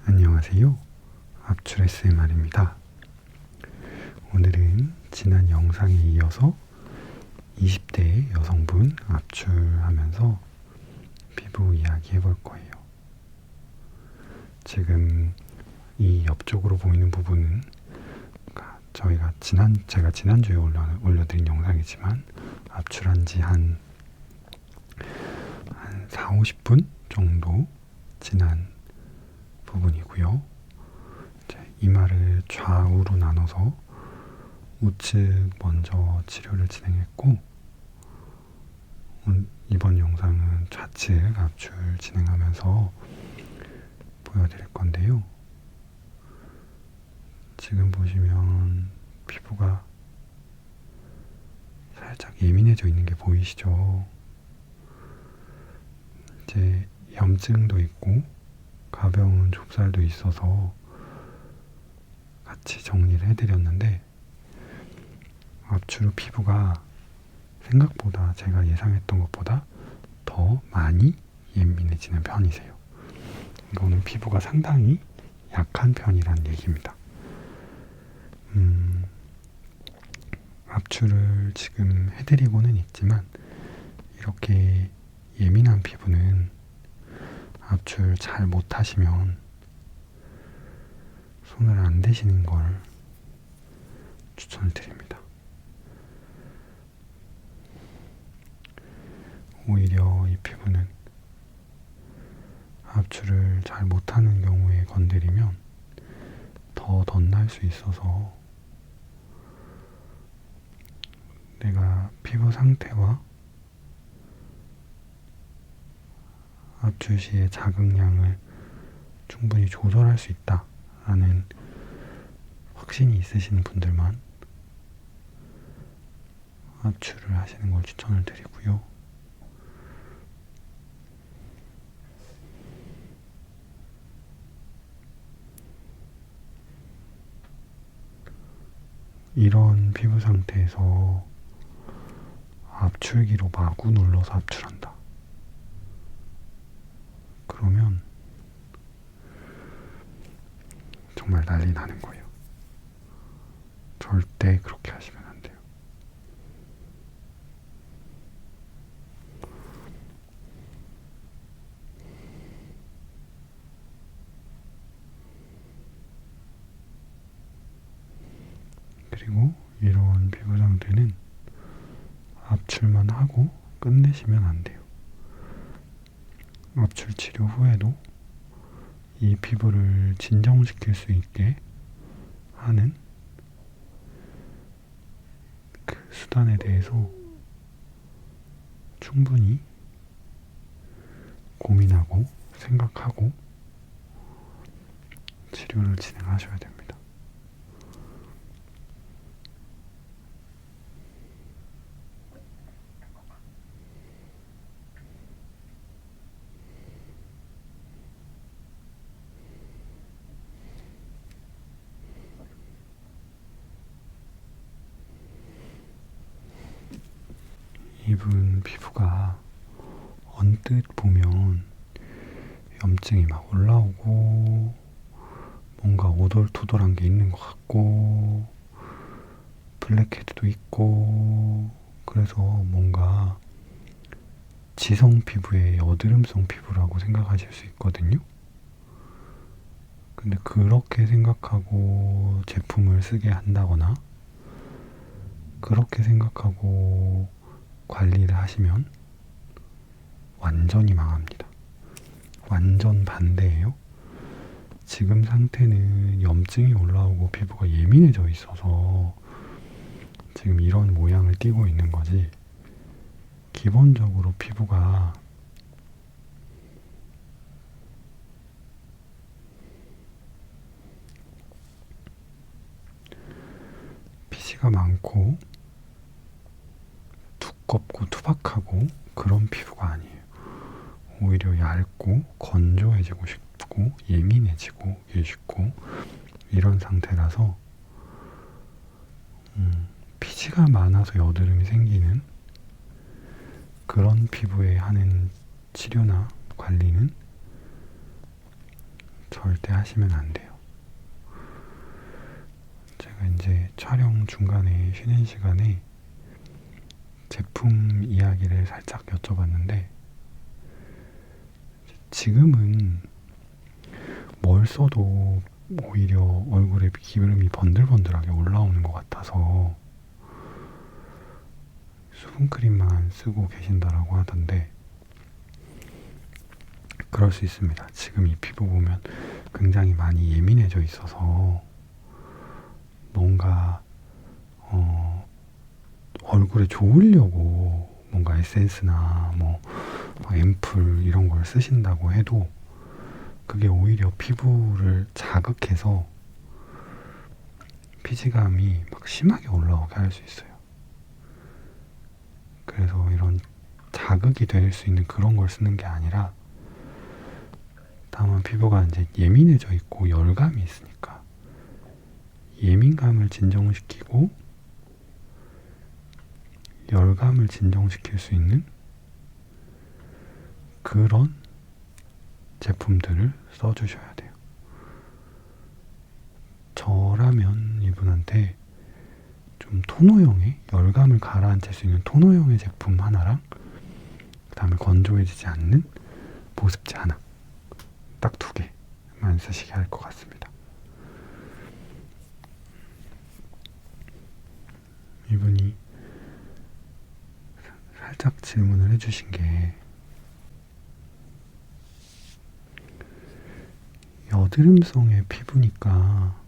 안녕하세요. 압출 SMR입니다. 오늘은 지난 영상에 이어서 20대 여성분 압출하면서 피부 이야기 해볼 거예요. 지금 이 옆쪽으로 보이는 부분은 제가 지난주에 올려드린 영상이지만 압출한 지 한 40-50분 정도 지난 부분이고요. 이마를 좌우로 나눠서 우측 먼저 치료를 진행했고, 이번 영상은 좌측 압출 진행하면서 보여드릴 건데요. 지금 보시면 피부가 살짝 예민해져 있는 게 보이시죠? 이제 염증도 있고 가벼운 좁쌀도 있어서 같이 정리를 해드렸는데, 압출 후 피부가 생각보다 제가 예상했던 것보다 더 많이 예민해지는 편이세요. 이거는 피부가 상당히 약한 편이란 얘기입니다. 압출을 지금 해드리고는 있지만 이렇게 예민한 피부는 압출 잘 못하시면 손을 안 대시는 걸 추천을 드립니다. 오히려 이 피부는 압출을 잘 못하는 경우에 건드리면 더 덧날 수 있어서 내가 피부 상태와 압출 시의 자극량을 충분히 조절할 수 있다라는 확신이 있으신 분들만 압출을 하시는 걸 추천을 드리고요. 이런 피부 상태에서 압출기로 마구 눌러서 압출한다. 그러면 정말 난리 나는 거예요. 절대 그렇게 하시면 안 돼요. 그리고 이런 피부 상태는 압출만 하고 끝내시면 안 돼요. 압출 치료 후에도 이 피부를 진정시킬 수 있게 하는 그 수단에 대해서 충분히 고민하고 생각하고 치료를 진행하셔야 됩니다. 이분 피부가 언뜻 보면 염증이 막 올라오고 뭔가 오돌토돌한 게 있는 것 같고 블랙헤드도 있고, 그래서 뭔가 지성 피부의 여드름성 피부라고 생각하실 수 있거든요. 근데 그렇게 생각하고 제품을 쓰게 한다거나 그렇게 생각하고 관리를 하시면 완전히 망합니다. 완전 반대예요. 지금 상태는 염증이 올라오고 피부가 예민해져 있어서 지금 이런 모양을 띠고 있는 거지, 기본적으로 피부가 피지가 많고 두껍고 투박하고 그런 피부가 아니에요. 오히려 얇고 건조해지고 싶고 예민해지고 싶고 이런 상태라서 피지가 많아서 여드름이 생기는 그런 피부에 하는 치료나 관리는 절대 하시면 안 돼요. 제가 이제 촬영 중간에 쉬는 시간에 제품 이야기를 살짝 여쭤봤는데, 지금은 뭘 써도 오히려 얼굴에 기름이 번들번들하게 올라오는 것 같아서 수분크림만 쓰고 계신다라고 하던데, 그럴 수 있습니다. 지금 이 피부 보면 굉장히 많이 예민해져 있어서 뭔가 얼굴에 좋으려고 뭔가 에센스나 뭐 앰플 이런 걸 쓰신다고 해도 그게 오히려 피부를 자극해서 피지감이 막 심하게 올라오게 할 수 있어요. 그래서 이런 자극이 될 수 있는 그런 걸 쓰는 게 아니라, 다만 피부가 이제 예민해져 있고 열감이 있으니까 예민감을 진정시키고 열감을 진정시킬 수 있는 그런 제품들을 써주셔야 돼요. 저라면 이분한테 좀 토너형의 열감을 가라앉힐 수 있는 토너형의 제품 하나랑, 그 다음에 건조해지지 않는 보습제 하나, 딱 2개만 쓰시게 할 것 같습니다. 이분이 살짝 질문을 해주신 게, 여드름성의 피부니까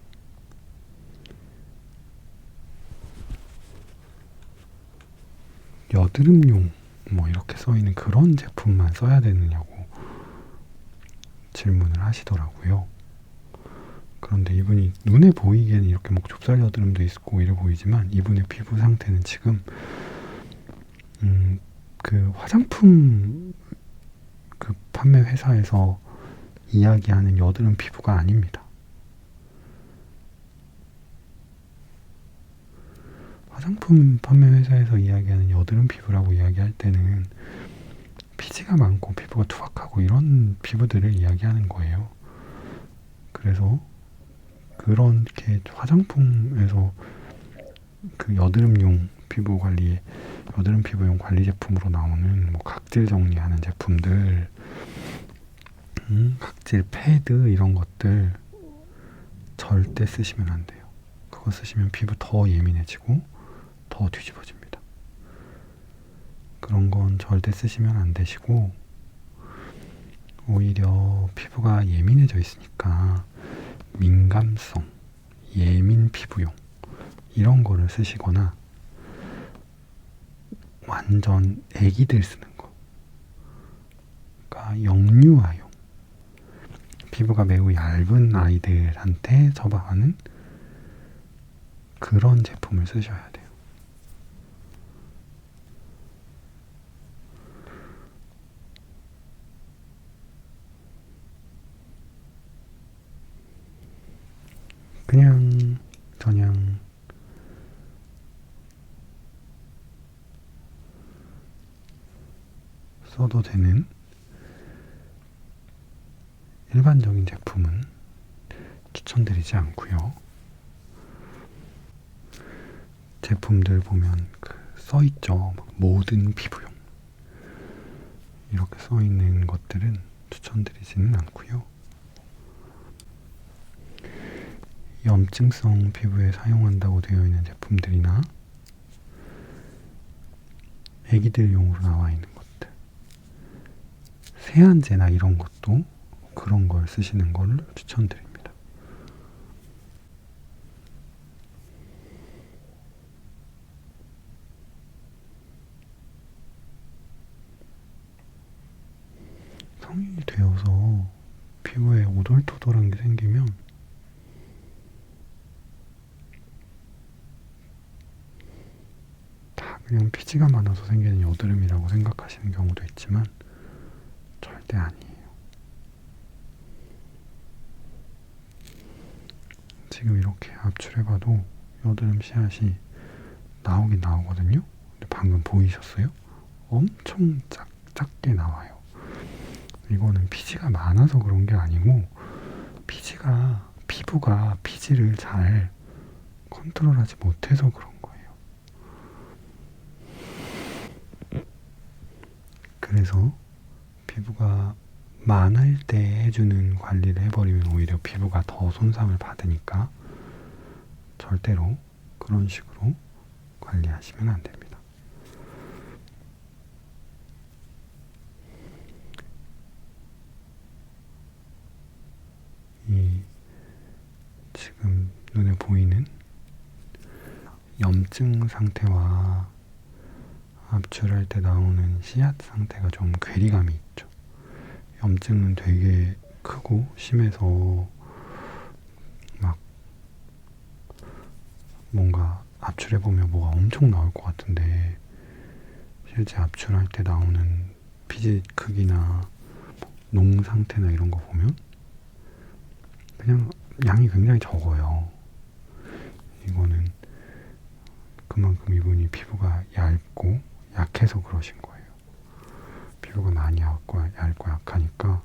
여드름용 뭐 이렇게 써있는 그런 제품만 써야 되느냐고 질문을 하시더라고요. 그런데 이분이 눈에 보이기에는 이렇게 뭐 좁쌀 여드름도 있고 이래 보이지만, 이분의 피부 상태는 지금 그 화장품 그 판매 회사에서 이야기하는 여드름 피부가 아닙니다. 화장품 판매 회사에서 이야기하는 여드름 피부라고 이야기할 때는 피지가 많고 피부가 투박하고 이런 피부들을 이야기하는 거예요. 그래서 그렇게 화장품에서 그 여드름용 피부 관리에, 여드름 피부용 관리 제품으로 나오는 뭐 각질 정리하는 제품들, 각질 패드 이런 것들 절대 쓰시면 안 돼요. 그거 쓰시면 피부 더 예민해지고 더 뒤집어집니다. 그런 건 절대 쓰시면 안 되시고, 오히려 피부가 예민해져 있으니까 민감성, 예민 피부용 이런 거를 쓰시거나, 완전 애기들 쓰는 거, 그러니까 영유아용, 피부가 매우 얇은 아이들한테 처방하는 그런 제품을 쓰셔야 돼요. 그냥 써도 되는 일반적인 제품은 추천드리지 않고요. 제품들 보면 써있죠. 모든 피부용 이렇게 써있는 것들은 추천드리지는 않고요. 염증성 피부에 사용한다고 되어 있는 제품들이나 애기들용으로 나와 있는 것들, 세안제나 이런 것도 그런 걸 쓰시는 걸 추천드립니다. 성인이 되어서 피부에 오돌토돌한 게 생기면 다 그냥 피지가 많아서 생기는 여드름이라고 생각하시는 경우도 있지만 절대 아니에요. 지금 이렇게 압출해봐도 여드름 씨앗이 나오긴 나오거든요. 근데 방금 보이셨어요? 엄청 작게 나와요. 이거는 피지가 많아서 그런 게 아니고 피부가 피지를 잘 컨트롤하지 못해서 그런 거예요. 그래서 피부가 많을 때 해주는 관리를 해버리면 오히려 피부가 더 손상을 받으니까 절대로 그런 식으로 관리하시면 안 됩니다. 이 지금 눈에 보이는 염증 상태와 압출할 때 나오는 씨앗 상태가 좀 괴리감이 있죠. 염증은 되게 크고 심해서 막 뭔가 압출해보면 뭐가 엄청 나올 것 같은데 실제 압출할 때 나오는 피지 크기나 농 상태나 이런 거 보면 그냥 양이 굉장히 적어요. 이거는 그만큼 이분이 피부가 얇고 약해서 그러신 거예요. 피부가 많이 얇고 약하니까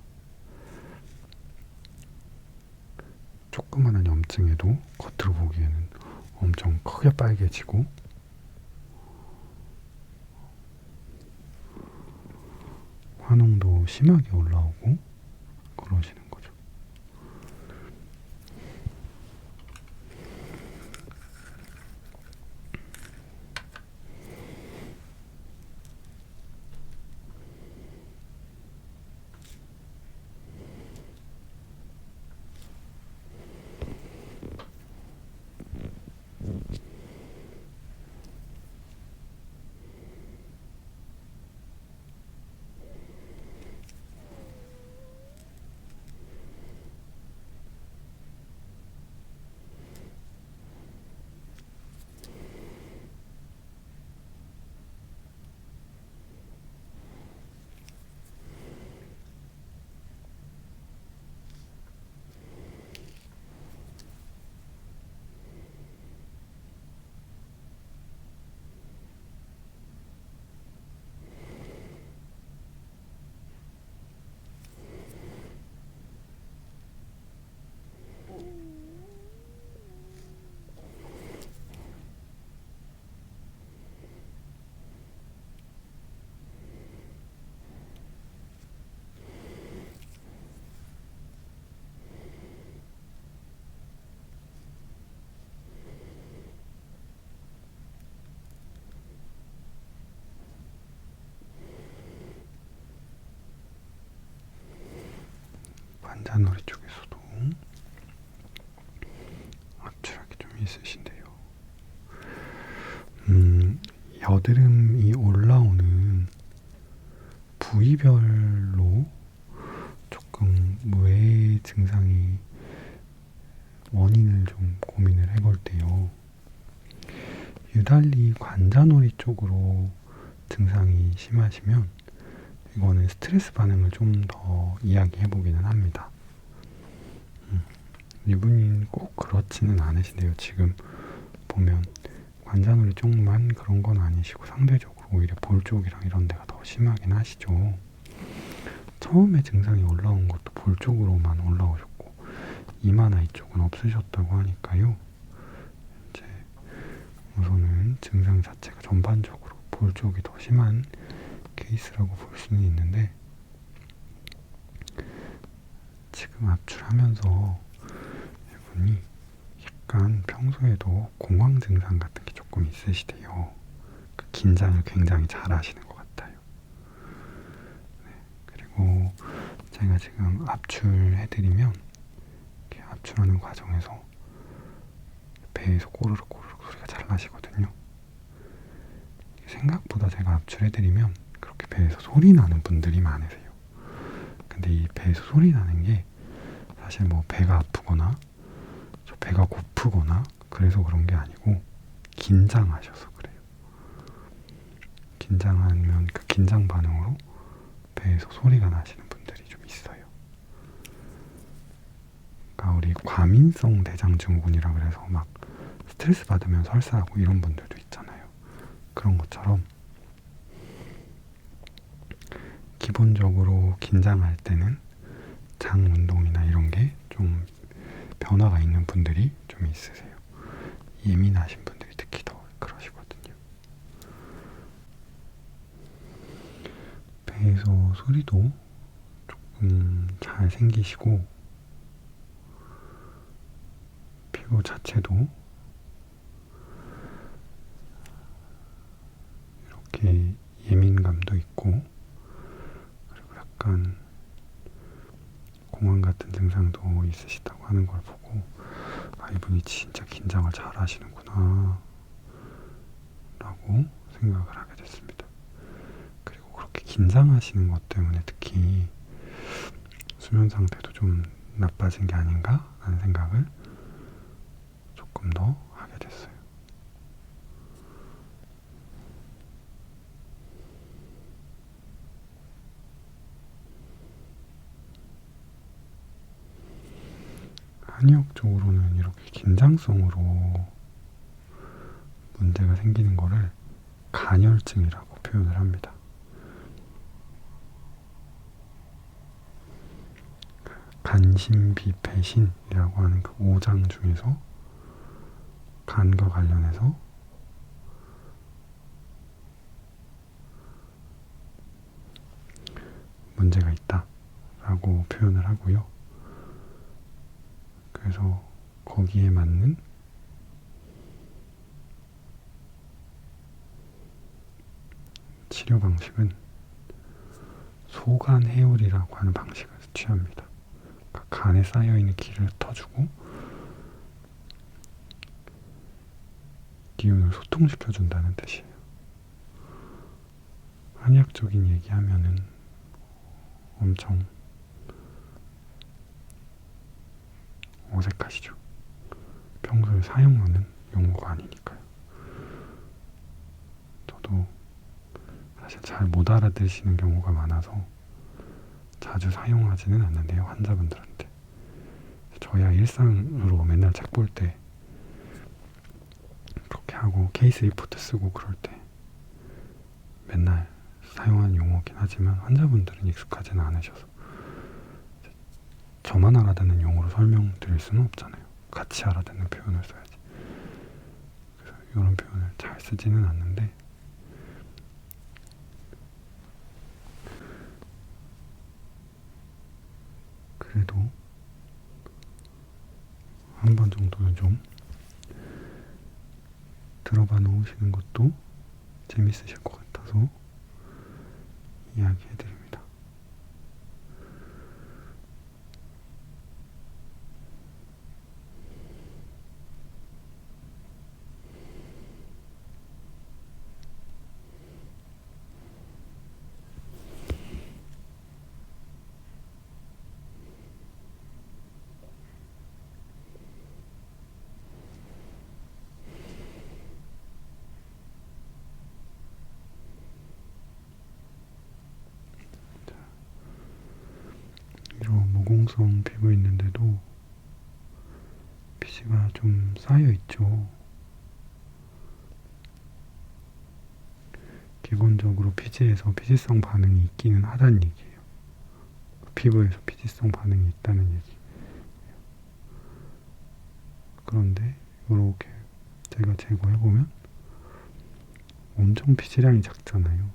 조그만한 염증에도 겉으로 보기에는 엄청 크게 빨개지고 화농도 심하게 올라오고 그러시는 거죠. 관자놀이 쪽에서도 압출하기 좀 있으신데요. 여드름이 올라오는 부위별로 조금 왜 증상이 원인을 좀 고민을 해볼 때요. 유달리 관자놀이 쪽으로 증상이 심하시면 이거는 스트레스 반응을 좀 더 이야기해 보기는 합니다. 이분이 꼭 그렇지는 않으신데요. 지금 보면 관자놀이 쪽만 그런 건 아니시고 상대적으로 오히려 볼 쪽이랑 이런 데가 더 심하긴 하시죠. 처음에 증상이 올라온 것도 볼 쪽으로만 올라오셨고 이마나 이쪽은 없으셨다고 하니까요. 이제 우선은 증상 자체가 전반적으로 볼 쪽이 더 심한 케이스라고 볼 수는 있는데 지금 압출하면서 이분이 약간 평소에도 공황 증상 같은 게 조금 있으시대요. 그 긴장을 굉장히 잘 하시는 것 같아요. 네, 그리고 제가 지금 압출해드리면 이렇게 압출하는 과정에서 배에서 꼬르륵 꼬르륵 소리가 잘 나시거든요. 생각보다 제가 압출해드리면 그렇게 배에서 소리 나는 분들이 많으세요. 근데 이 배에서 소리 나는 게 사실 뭐 배가 아프거나 배가 고프거나 그래서 그런 게 아니고 긴장하셔서 그래요. 긴장하면 그 긴장 반응으로 배에서 소리가 나시는 분들이 좀 있어요. 그러니까 우리 과민성 대장 증후군이라 그래서 막 스트레스 받으면 설사하고 이런 분들도 있잖아요. 그런 것처럼 기본적으로 긴장할 때는 장 운동이나 이런 게 좀 변화가 있는 분들이 좀 있으세요. 예민하신 분들이 특히 더 그러시거든요. 배에서 소리도 조금 잘 생기시고 피부 자체도 이렇게 예민감도 있고 그리고 약간 공황 같은 증상도 있으시다고 하는 걸 보고 이분이 진짜 긴장을 잘 하시는구나 라고 생각을 하게 됐습니다. 그리고 그렇게 긴장하시는 것 때문에 특히 수면 상태도 좀 나빠진 게 아닌가 라는 생각을 조금 더 하게 됐어요. 한의학적으로는 이렇게 긴장성으로 문제가 생기는 거를 간혈증이라고 표현을 합니다. 간신비폐신이라고 하는 그 5장 중에서 간과 관련해서 문제가 있다라고 표현을 하고요. 그래서 거기에 맞는 치료 방식은 소간해열이라고 하는 방식을 취합니다. 그러니까 간에 쌓여있는 기를 터주고 기운을 소통시켜준다는 뜻이에요. 한의학적인 얘기하면은 엄청 어색하시죠. 평소에 사용하는 용어가 아니니까요. 저도 사실 잘 못 알아들으시는 경우가 많아서 자주 사용하지는 않는데요, 환자분들한테. 저야 일상으로 맨날 책 볼 때 그렇게 하고 케이스 리포트 쓰고 그럴 때 맨날 사용하는 용어긴 하지만 환자분들은 익숙하지는 않으셔서 저만 알아듣는 용어로 설명드릴 수는 없잖아요. 같이 알아듣는 표현을 써야지. 그래서 이런 표현을 잘 쓰지는 않는데 그래도 한 번 정도는 좀 들어봐 놓으시는 것도 재밌으실 것 같아서 이야기해드립니다. 이런 모공성 피부 있는데도 피지가 좀 쌓여있죠. 기본적으로 피지에서 피지성 반응이 있기는 하다는 얘기예요. 피부에서 피지성 반응이 있다는 얘기. 그런데 이렇게 제가 제거해보면 엄청 피지량이 작잖아요.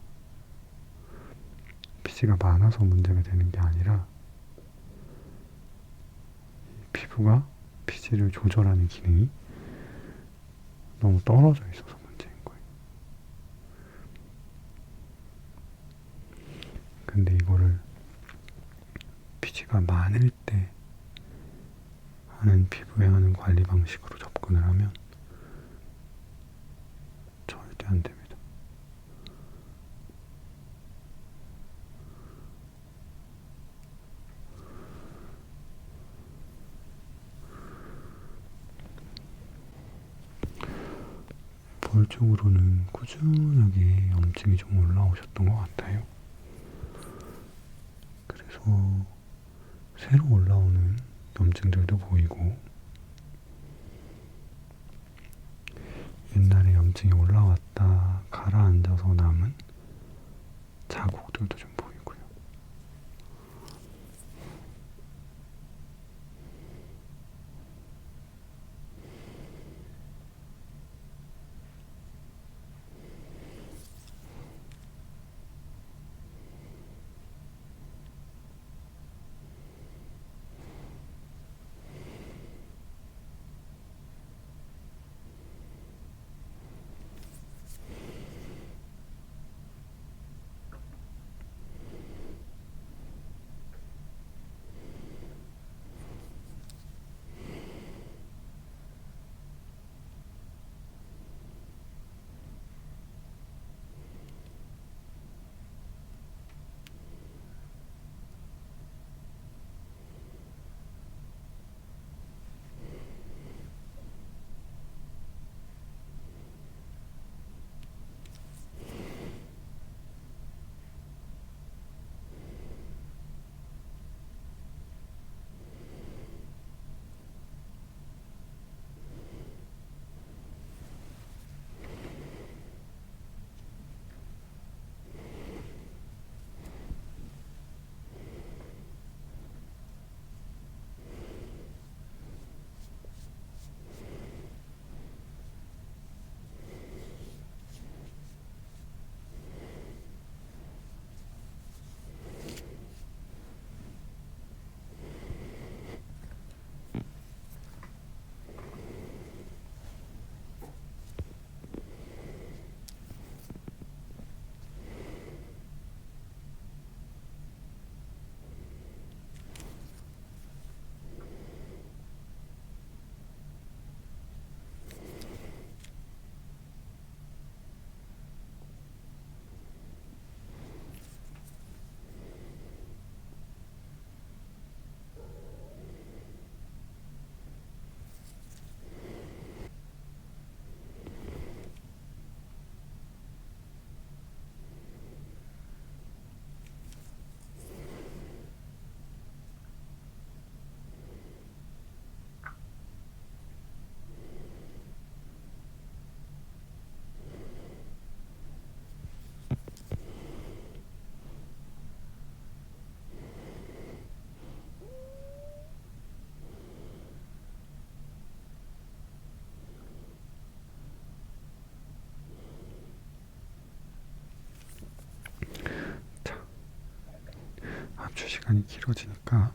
피지가 많아서 문제가 되는 게 아니라 피부가 피지를 조절하는 기능이 너무 떨어져 있어서 문제인 거예요. 근데 이거를 피지가 많을 때 하는 피부에 하는 관리 방식으로 접근을 하면 절대 안 됩니다. 볼적으로는 꾸준하게 염증이 좀 올라오셨던 것 같아요. 그래서 새로 올라오는 염증들도 보이고 옛날에 염증이 올라왔다 가라앉아서 남은 자국들도 좀 보이고요. 시간이 길어지니까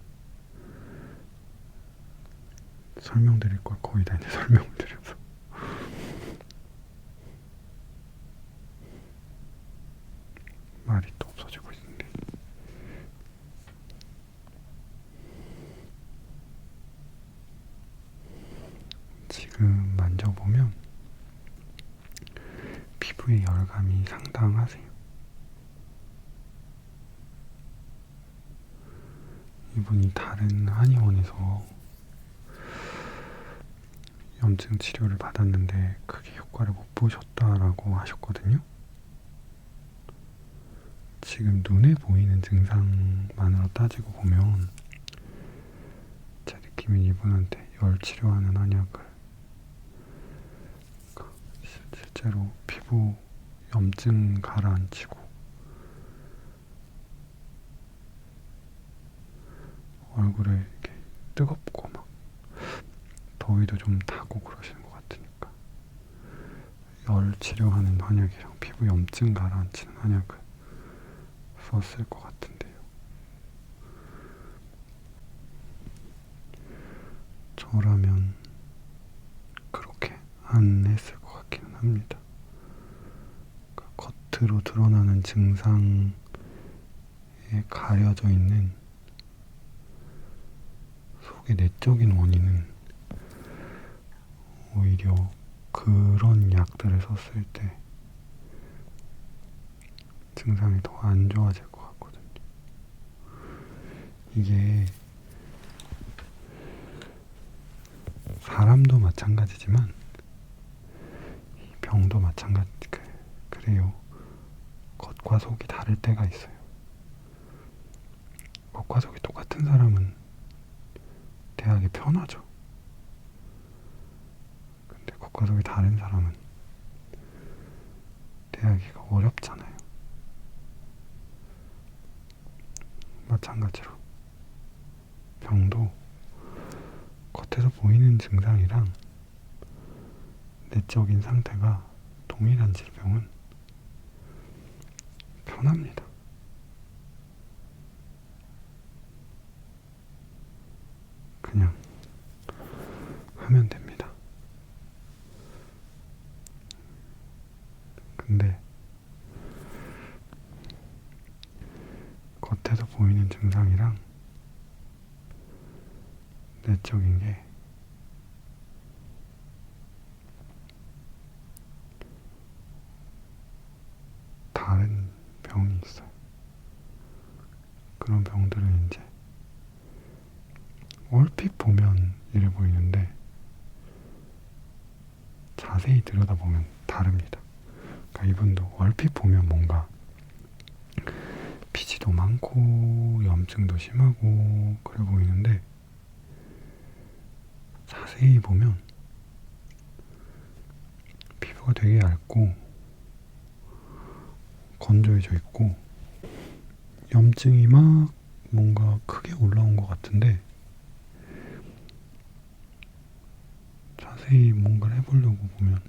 설명드릴 걸 거의 다 이제 설명을 드려서 말이 또 없어지고 있는데, 지금 만져보면 피부의 열감이 상당하세요. 이분이 다른 한의원에서 염증 치료를 받았는데 크게 효과를 못 보셨다라고 하셨거든요. 지금 눈에 보이는 증상만으로 따지고 보면 제 느낌은 이분한테 열 치료하는 한약을, 실제로 피부 염증 가라앉히고 얼굴에 이렇게 뜨겁고 막 더위도 좀 타고 그러시는 것 같으니까 열 치료하는 한약이랑 피부 염증 가라앉히는 한약을 썼을 것 같은데요. 저라면 그렇게 안 했을 것 같기는 합니다. 겉으로 드러나는 증상에 가려져 있는 속의 내적인 원인은 오히려 그런 약들을 썼을 때 증상이 더 안 좋아질 것 같거든요. 이게 사람도 마찬가지지만 병도 마찬가지, 그래요. 겉과 속이 다를 때가 있어요. 겉과 속이 똑같은 사람은 대하기 편하죠. 근데 겉과 속이 다른 사람은 대하기가 어렵잖아요. 마찬가지로 병도 겉에서 보이는 증상이랑 내적인 상태가 동일한 질병은 편합니다. 그냥 하면 됩니다. 근데 겉에서 보이는 증상이랑 내적인 게 다른 병이 있어요. 그런 병들은 이제 얼핏 보면 이래 보이는데 자세히 들여다보면 다릅니다. 그러니까 이분도 얼핏 보면 뭔가 피지도 많고 염증도 심하고 그래 보이는데 자세히 보면 피부가 되게 얇고 건조해져 있고 염증이 막 뭔가 크게 올라온 것 같은데 자세히 뭔가를 해보려고 보면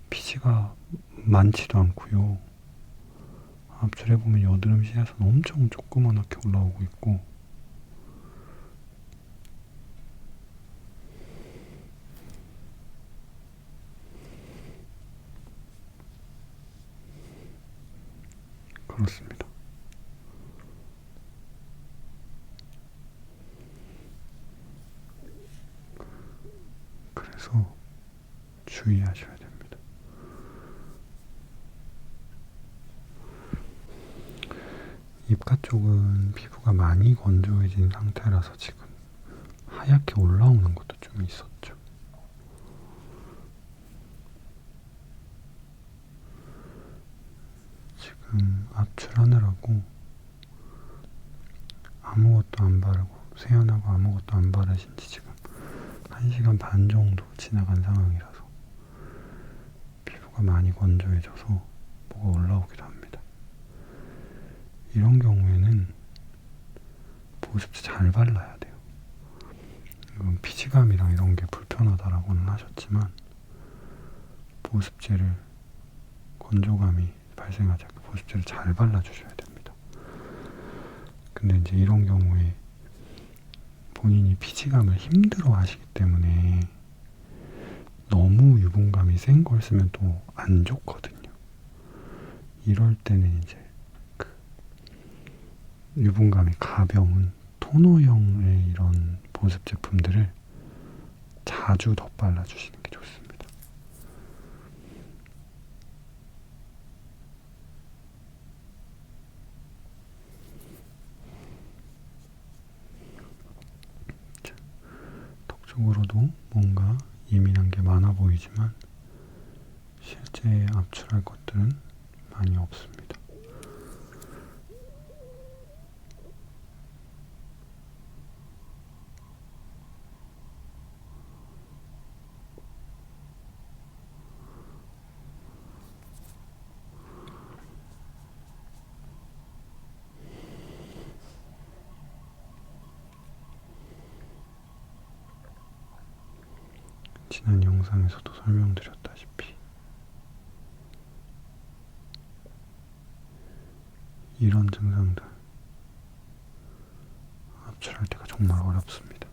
피지가 많지도 않고요. 압출해보면 여드름 씨앗은 엄청 조그만하게 올라오고 있고 그렇습니다. 그래서 주의하셔야 됩니다. 입가 쪽은 피부가 많이 건조해진 상태라서 지금 하얗게 올라오는 것도 좀 있었죠. 지금 압출하느라고 아무것도 안 바르고 세안하고 아무것도 안 바르신 지 지금 1시간 반 정도 지나간 상황이라서 피부가 많이 건조해져서 뭐가 올라오기도 합니다. 이런 경우에는 보습제 잘 발라야 돼요. 피지감이랑 이런 게 불편하다라고는 하셨지만 보습제를, 건조감이 발생하지 않게 보습제를 잘 발라주셔야 됩니다. 근데 이제 이런 경우에 본인이 피지감을 힘들어 하시기 때문에 너무 유분감이 센 걸 쓰면 또 안 좋거든요. 이럴 때는 이제 그 유분감이 가벼운 토너형의 이런 보습 제품들을 자주 덧발라주시는 게 좋습니다. 자, 턱 쪽으로도 뭔가 예민한 게 많아 보이지만 실제 압출할 것들은 많이 없습니다. 지난 영상에서도 설명드렸다시피 이런 증상들 압출할 때가 정말 어렵습니다.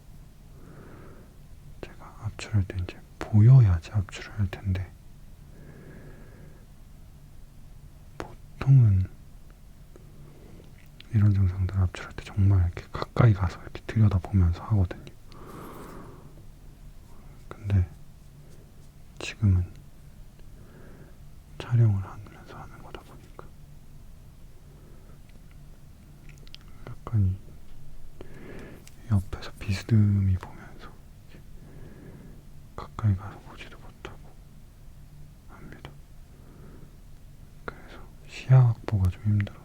제가 압출할 때 이제 보여야지 압출을 할 텐데 보통은 이런 증상들 압출할 때 정말 이렇게 가까이 가서 이렇게 들여다보면서 하거든요. 근데 지금은 촬영을 하면서 하는 거다 보니까 약간 이 옆에서 비스듬히 보면서 가까이 가서 보지도 못하고 합니다. 그래서 시야 확보가 좀 힘들어요.